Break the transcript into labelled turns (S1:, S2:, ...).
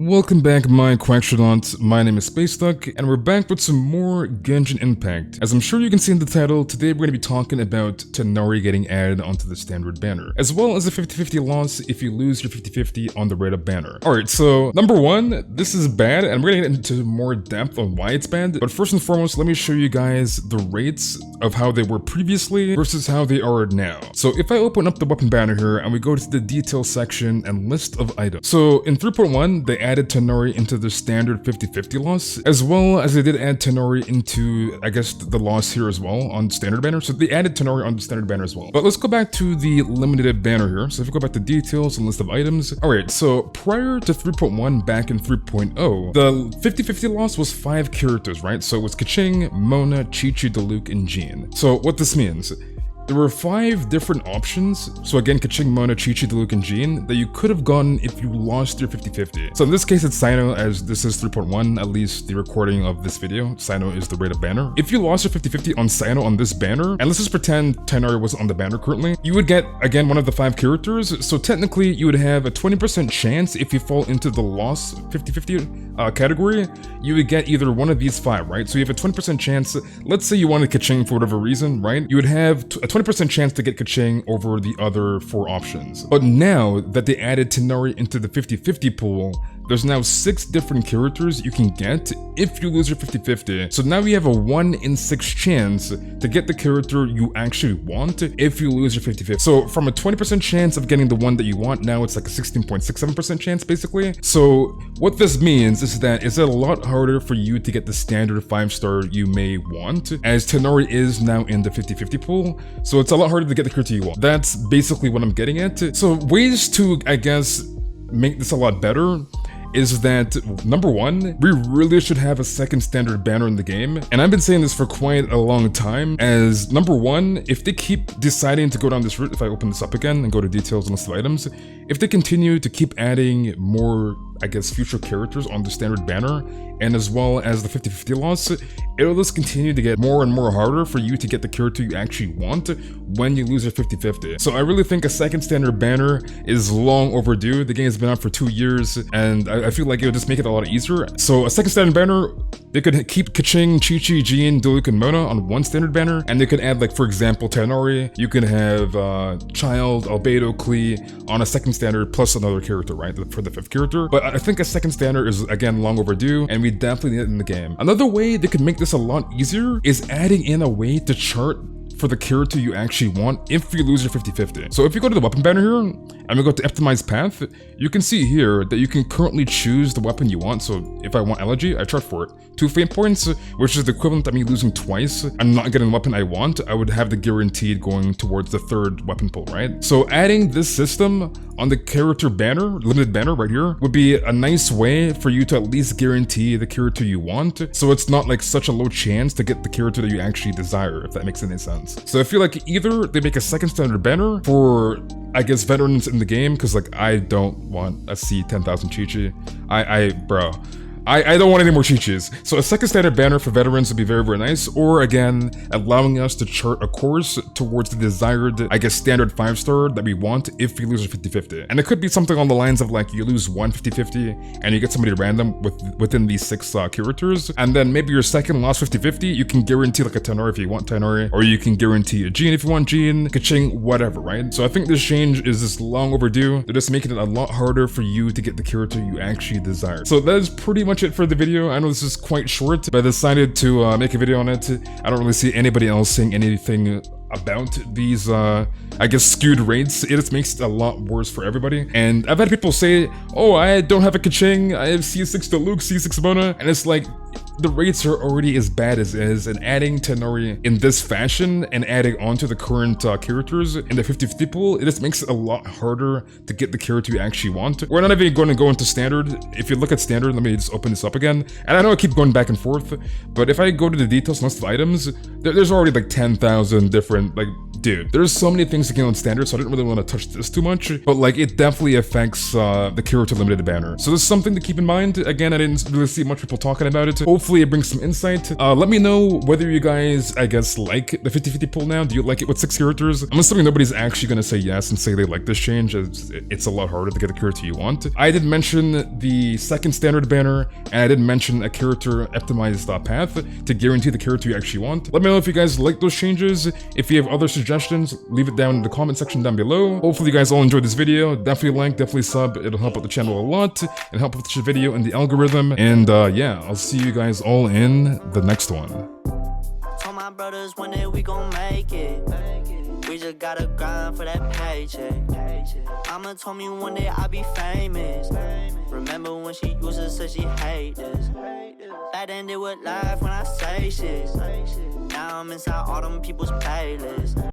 S1: Welcome back, my quackshonauts. My name is Spaceduck, and we're back with some more Genshin Impact. As I'm sure you can see in the title, today we're going to be talking about Tighnari getting added onto the standard banner, as well as a 50-50 loss if you lose your 50-50 on the rate-up banner. Alright, so number one, this is bad, and we're going to get into more depth on why it's bad, but first and foremost, let me show you guys the rates of how they were previously versus how they are now. So if I open up the weapon banner here, and we go to the details section and list of items. So in 3.1, they added Tighnari into the standard 50-50 loss, as well as they did add Tighnari into, I guess, the loss here as well on standard banner. So they added Tighnari on the standard banner as well. But let's go back to the limited banner here. So if we go back to details and list of items. Alright, so prior to 3.1, back in 3.0, the 50-50 loss was 5 characters, right? So it was Keqing, Mona, Qiqi, Diluc, and Jean. So what this means, there were 5 different options, so again, Keqing, Mona, Qiqi, Diluc, and Jean, that you could have gotten if you lost your 50-50. So in this case, it's Sino, as this is 3.1, at least the recording of this video. Sino is the rate-up banner. If you lost your 50-50 on Sino on this banner, and let's just pretend Tighnari wasn't on the banner currently, you would get, again, one of the 5 characters, so technically you would have a 20% chance if you fall into the loss 50-50 category, you would get either one of these 5, right? So you have a 20% chance, let's say you wanted Keqing for whatever reason, right? You would have a 20% chance to get Keqing over the other 4 options. But now that they added Tighnari into the 50-50 pool, there's now 6 different characters you can get if you lose your 50-50. So now you have a 1 in 6 chance to get the character you actually want if you lose your 50-50. So from a 20% chance of getting the one that you want, now it's like a 16.67% chance basically. So what this means is that it's a lot harder for you to get the standard 5-star you may want, as Tighnari is now in the 50-50 pool. So it's a lot harder to get the character you want. That's basically what I'm getting at. So ways to, I guess, make this a lot better is that, number one, we really should have a second standard banner in the game. And I've been saying this for quite a long time, as number one, if they keep deciding to go down this route, if I open this up again and go to details and list of items, if they continue to keep adding more, I guess, future characters on the standard banner, and as well as the 50-50 loss, it'll just continue to get more and more harder for you to get the character you actually want when you lose your 50-50. So I really think a second standard banner is long overdue. The game has been out for 2 years, and I feel like it would just make it a lot easier. So a second standard banner, they could keep Keqing, Qiqi, Jean, Diluc, and Mona on one standard banner, and they could add, like, for example, Tighnari. You can have Child, Albedo, Klee on a second standard plus another character, right, for the 5th character. But I think a second standard is, again, long overdue, and we definitely need it in the game. Another way they could make this a lot easier is adding in a way to chart for the character you actually want if you lose your 50-50. So if you go to the weapon banner here, and we go to optimize path, you can see here that you can currently choose the weapon you want. So if I want Elegy, I chart for it. 2 fate points, which is the equivalent of me losing twice and not getting the weapon I want, I would have the guaranteed going towards the 3rd weapon pool, right? So adding this system on the character banner, limited banner right here, would be a nice way for you to at least guarantee the character you want, so it's not like such a low chance to get the character that you actually desire, if that makes any sense. So I feel like either they make a second standard banner for, I guess, veterans in the game, because like I don't want a C10,000 Qiqi. Bro, I don't want any more Qiqis. So a second standard banner for veterans would be very, very nice, or again, allowing us to chart a course towards the desired, I guess, standard 5-star that we want if we lose a 50-50. And it could be something on the lines of like, you lose one 50-50 and you get somebody random within these 6 characters, and then maybe your second lost 50-50, you can guarantee like a Tighnari if you want Tighnari, or you can guarantee a Jean if you want Jean, Keqing, whatever, right? So I think this change is just long overdue. They're just making it a lot harder for you to get the character you actually desire. So that is pretty much it for the video. I know this is quite short, but I decided to make a video on it. I don't really see anybody else saying anything about these, I guess, skewed rates. It just makes it a lot worse for everybody. And I've had people say, oh, I don't have a Keqing, I have C6 Diluc, C6 Mona, and it's like, the rates are already as bad as is, and adding Tighnari in this fashion and adding onto the current characters in the 50-50 pool, it just makes it a lot harder to get the character you actually want. We're not even going to go into standard. If you look at standard, let me just open this up again. And I know I keep going back and forth, but if I go to the details list of items, there's already like 10,000 different like Dude, there's so many things again on standard, so I didn't really want to touch this too much, but like it definitely affects the character limited banner. So there's something to keep in mind. Again, I didn't really see much people talking about it. Hopefully it brings some insight. Let me know whether you guys, I guess, like the 50-50 pull now. Do you like it with 6 characters? I'm assuming nobody's actually gonna say yes and say they like this change, as it's a lot harder to get the character you want. I did mention the second standard banner, and I did mention a character optimized path to guarantee the character you actually want. Let me know if you guys like those changes. If you have other suggestions, leave it down in the comment section down below. Hopefully you guys all enjoyed this video. Definitely like, definitely sub. It'll help out the channel a lot and help with the video and the algorithm. And yeah, I'll see you guys all in the next one.
S2: Told my brothers one day we gon' make it. We just gotta grind for that paycheck. Mama told me one day I'll be famous. Remember when she used to say she hate this. Back then they would laugh when I say shit. Now I'm inside all them people's playlists.